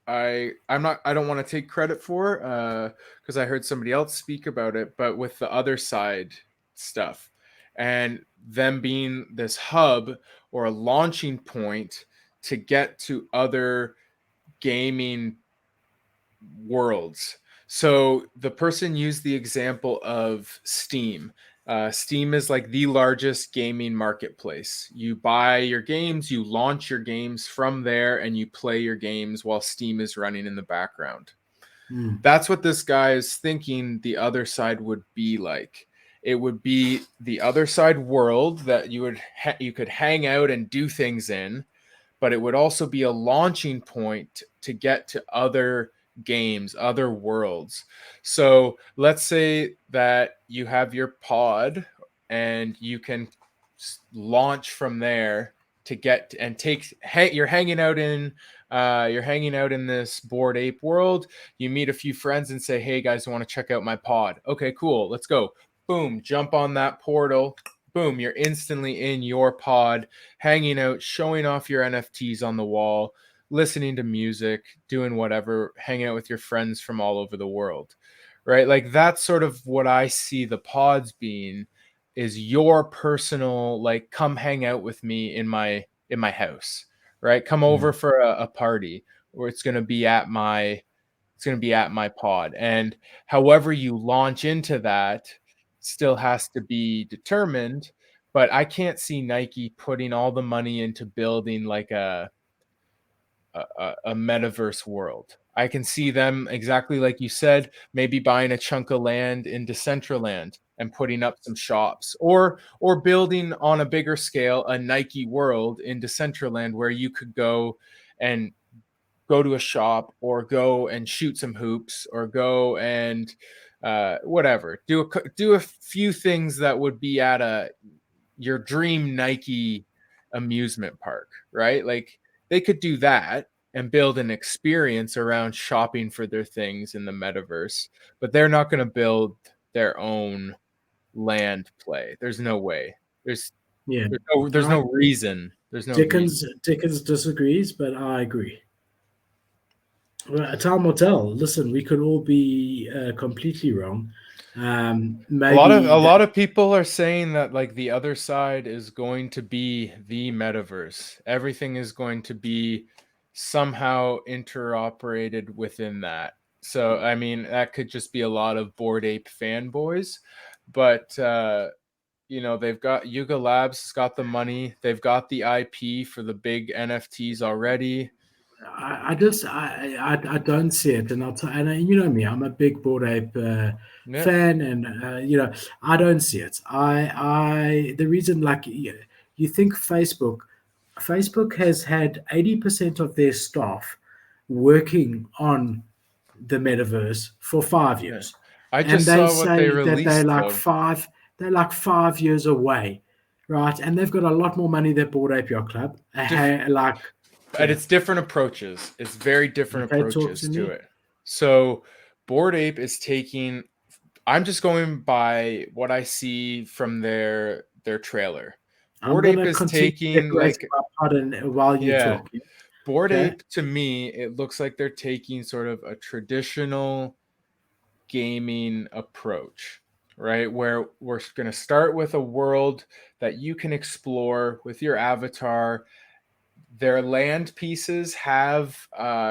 Speaker 2: I don't want to take credit for because I heard somebody else speak about it, but with the other side stuff and them being this hub or a launching point to get to other gaming worlds. So the person used the example of Steam. Steam is like the largest gaming marketplace. You buy your games, you launch your games from there, and you play your games while Steam is running in the background. That's what this guy is thinking the other side would be like. It would be the other side world that you could hang out and do things in, but it would also be a launching point to get to other games, other worlds. So let's say that you have your pod and you can launch from there to get and take. You're hanging out in this Bored Ape world. You meet a few friends and say, hey guys, I want to check out my pod. Okay, cool, let's go. Boom, jump on that portal. Boom, you're instantly in your pod, hanging out, showing off your NFTs on the wall, listening to music, doing whatever, hanging out with your friends from all over the world, right? Like that's sort of what I see the pods being, is your personal, like, come hang out with me in my house, right? Come over for a party, or it's going to be at my pod. And however you launch into that still has to be determined, but I can't see Nike putting all the money into building like a metaverse world. I can see them, exactly like you said, maybe buying a chunk of land in Decentraland and putting up some shops, or building on a bigger scale a Nike world in Decentraland where you could go to a shop, or go and shoot some hoops, or go and whatever, do a few things that would be at your dream Nike amusement park, right? Like they could do that and build an experience around shopping for their things in the metaverse, but they're not going to build their own land play. There's no way. There's no reason. There's no reason.
Speaker 1: Dickens disagrees, but I agree. Well, time will tell. Listen, we could all be completely wrong. Maybe
Speaker 2: a lot of people are saying that like the other side is going to be the metaverse. Everything is going to be somehow interoperated within that. So I mean, that could just be a lot of Bored Ape fanboys, but they've got Yuga Labs has got the money. They've got the IP for the big NFTs already.
Speaker 1: I don't see it, and you know me, I'm a big Bored Ape fan, and I don't see it. The reason, like you think Facebook has had 80% of their staff working on the metaverse for 5 years,
Speaker 2: I
Speaker 1: and
Speaker 2: just
Speaker 1: they
Speaker 2: saw what they
Speaker 1: say that
Speaker 2: released.
Speaker 1: They're like 5 years away, right? And they've got a lot more money than Bored Ape Yacht Club.
Speaker 2: But it's different approaches. It's very different approaches to it. So Bored Ape is taking, I'm just going by what I see from their trailer. Bored Ape is taking like
Speaker 1: while you talk.
Speaker 2: Bored Ape, to me, it looks like they're taking sort of a traditional gaming approach, right? Where we're going to start with a world that you can explore with your avatar. Their land pieces have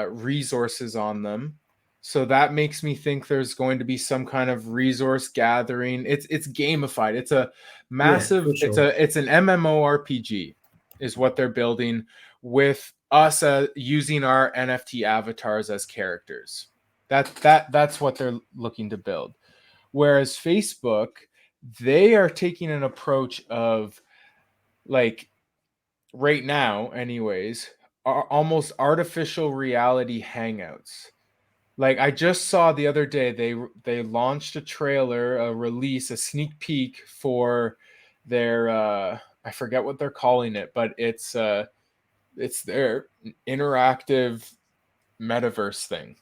Speaker 2: resources on them, so that makes me think there's going to be some kind of resource gathering. It's gamified. It's a massive. It's an MMORPG, is what they're building, with us using our NFT avatars as characters. That's what they're looking to build. Whereas Facebook, they are taking an approach of, like, right now anyways, are almost artificial reality hangouts. Like I just saw the other day, they launched a trailer, a release, a sneak peek for their I forget what they're calling it, but it's their interactive metaverse thing.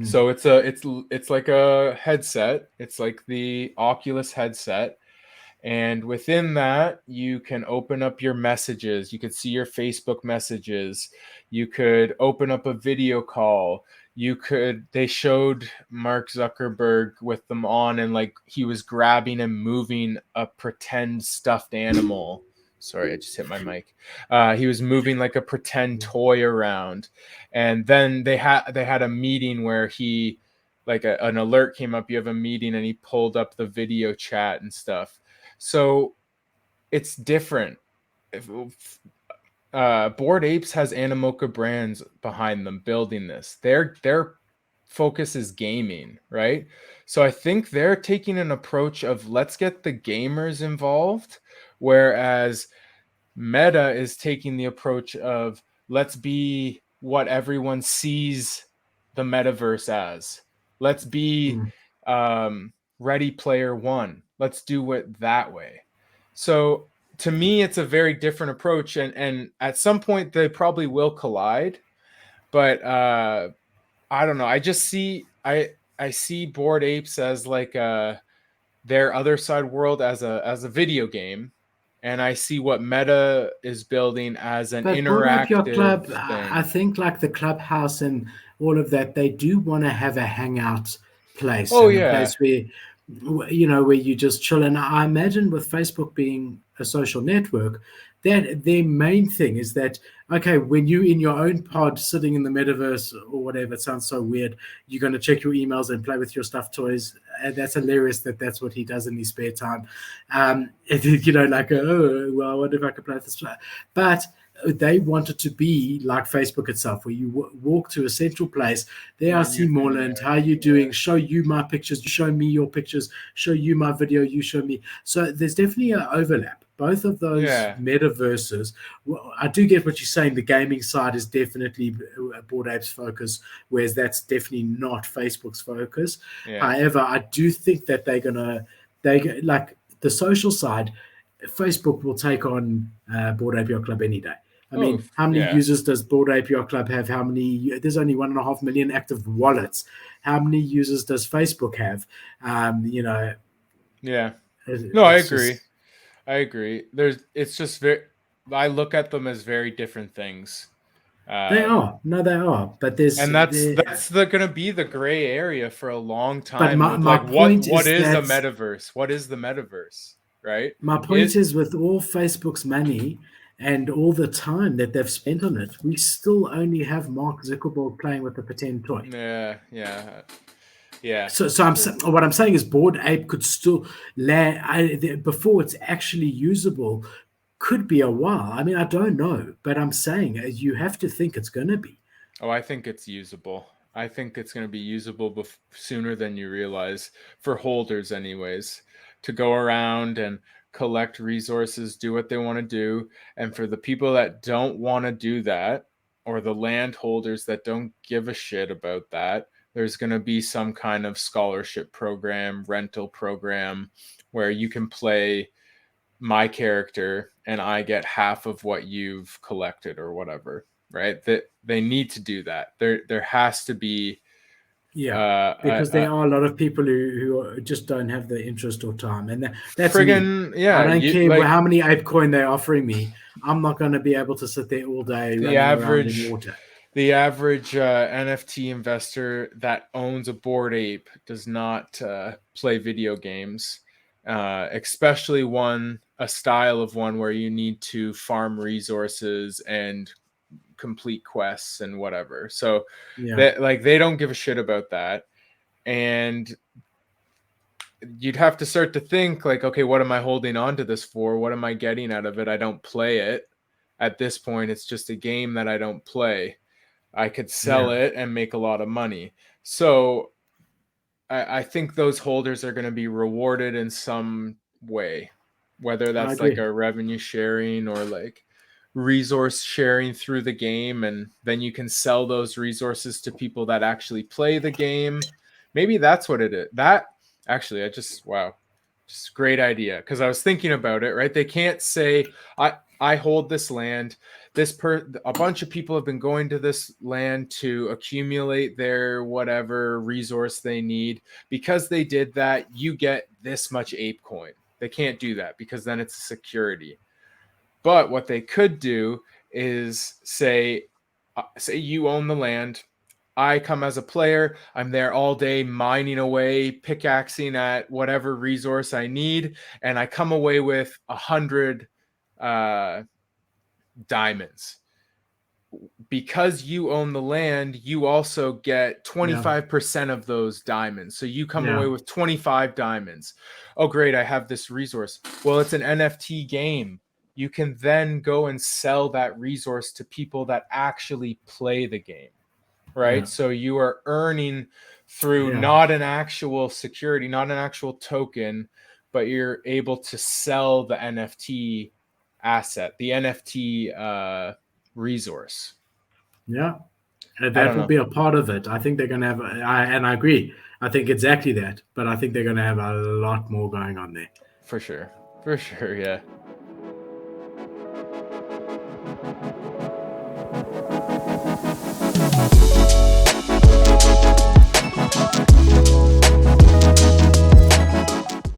Speaker 2: So it's like a headset. It's like the Oculus headset. And within that, you can open up your messages. You could see your Facebook messages. You could open up a video call. They showed Mark Zuckerberg with them on, and like he was grabbing and moving a pretend stuffed animal. Sorry, I just hit my mic. He was moving like a pretend toy around. And then they had a meeting where he, like an alert came up, you have a meeting, and he pulled up the video chat and stuff. So it's different. Bored Apes has Animoca Brands behind them building this. Their focus is gaming, right? So I think they're taking an approach of, let's get the gamers involved, whereas Meta is taking the approach of, let's be what everyone sees the metaverse as. Let's be Ready Player One. Let's do it that way. So to me, it's a very different approach, and at some point they probably will collide. But I don't know. I just see I see Bored Apes as like their other side world as a video game, and I see what Meta is building as an
Speaker 1: But Board Ape Yacht
Speaker 2: interactive
Speaker 1: Club, I
Speaker 2: thing.
Speaker 1: think like the clubhouse and all of that, they do want to have a hangout place
Speaker 2: Oh
Speaker 1: and a
Speaker 2: yeah,
Speaker 1: place where, you know, where you just chill. And I imagine with Facebook being a social network, that their main thing is that, okay, when you in your own pod sitting in the metaverse or whatever, it sounds so weird, you're going to check your emails and play with your stuffed toys. And that's hilarious that that's what he does in his spare time. You know, like, oh, well, I wonder if I could play with this. But they want it to be like Facebook itself, where you walk to a central place. There I
Speaker 2: and
Speaker 1: see
Speaker 2: you're in
Speaker 1: Morland.
Speaker 2: there.
Speaker 1: How you doing? Show you my pictures. You show me your pictures. Show you my video. You show me. So there's definitely an overlap. Both of those
Speaker 2: Yeah,
Speaker 1: metaverses. Well, I do get what you're saying. The gaming side is definitely Bored Apes' focus, whereas that's definitely not Facebook's focus.
Speaker 2: yeah.
Speaker 1: However, I do think that they like the social side. Facebook will take on Bored Ape Yacht Club any day. I
Speaker 2: Oh
Speaker 1: mean, how many
Speaker 2: yeah,
Speaker 1: users does Bored Ape Yacht Club have? How many? There's only 1.5 million active wallets. How many users does Facebook have? You know,
Speaker 2: yeah. No, I
Speaker 1: it's
Speaker 2: agree.
Speaker 1: just
Speaker 2: I agree. It's just very. I look at them as very different things.
Speaker 1: they
Speaker 2: Um,
Speaker 1: are. No, they are. But there's
Speaker 2: and that's going to be the gray area for a long
Speaker 1: but
Speaker 2: time
Speaker 1: my,
Speaker 2: with
Speaker 1: my
Speaker 2: like what
Speaker 1: point
Speaker 2: what
Speaker 1: is
Speaker 2: is a
Speaker 1: that
Speaker 2: metaverse? What is the metaverse, right?
Speaker 1: my point
Speaker 2: It
Speaker 1: is with all Facebook's money and all the time that they've spent on it, we still only have Mark Zuckerberg playing with the pretend toy.
Speaker 2: yeah, yeah. Yeah.
Speaker 1: So what I'm saying is, Bored Ape could still land before it's actually usable. Could be a while. I mean, I don't know, but I'm saying you have to think it's going to be.
Speaker 2: Oh, I think it's usable. I think it's going to be usable sooner than you realize for holders, anyways, to go around and collect resources, do what they want to do. And for the people that don't want to do that, or the landholders that don't give a shit about that, there's going to be some kind of scholarship program, rental program where you can play my character and I get half of what you've collected or whatever, right? That they need to do that. There has to be
Speaker 1: Yeah, because there are a lot of people who just don't have the interest or time, and that's me.
Speaker 2: friggin'
Speaker 1: I
Speaker 2: yeah,
Speaker 1: don't
Speaker 2: you
Speaker 1: care
Speaker 2: like
Speaker 1: how many ape coin they're offering me. I'm not going to be able to sit there all day
Speaker 2: the
Speaker 1: running around in
Speaker 2: average
Speaker 1: water.
Speaker 2: the average NFT investor that owns a Bored Ape does not play video games, especially a style of one where you need to farm resources and complete quests and whatever. So
Speaker 1: Yeah,
Speaker 2: that like they don't give a shit about that. And you'd have to start to think like, okay, what am I holding on to this for? What am I getting out of it? I don't play it. At this point, it's just a game that I don't play. I could sell
Speaker 1: yeah,
Speaker 2: it and make a lot of money. So I think those holders are going to be rewarded in some way, whether
Speaker 1: I
Speaker 2: that's like
Speaker 1: agree.
Speaker 2: a revenue sharing or like resource sharing through the game. And then you can sell those resources to people that actually play the game. Maybe that's what it is. That actually, wow, just great idea. Because I was thinking about it, right? They can't say, I hold this land. A bunch of people have been going to this land to accumulate their whatever resource they need. Because they did that, you get this much ape coin. They can't do that because then it's a security. But what they could do is say you own the land. I come as a player. I'm there all day mining away, pickaxing at whatever resource I need, and I come away with 100 uh, diamonds. Because you own the land, you also get
Speaker 1: Yeah,
Speaker 2: 25% of those diamonds. So you come
Speaker 1: yeah,
Speaker 2: away with 25 diamonds. Oh, great. I have this resource. Well, it's an NFT game. You can then go and sell that resource to people that actually play the game, right?
Speaker 1: yeah,
Speaker 2: So you are earning through
Speaker 1: yeah,
Speaker 2: not an actual security, not an actual token, but you're able to sell the NFT asset, the NFT resource.
Speaker 1: yeah.
Speaker 2: I
Speaker 1: That
Speaker 2: don't
Speaker 1: will
Speaker 2: know.
Speaker 1: be a part of it. I think they're going to have, and I agree. I think exactly that, but I think they're going to have a lot more going on there.
Speaker 2: For sure. For sure, yeah.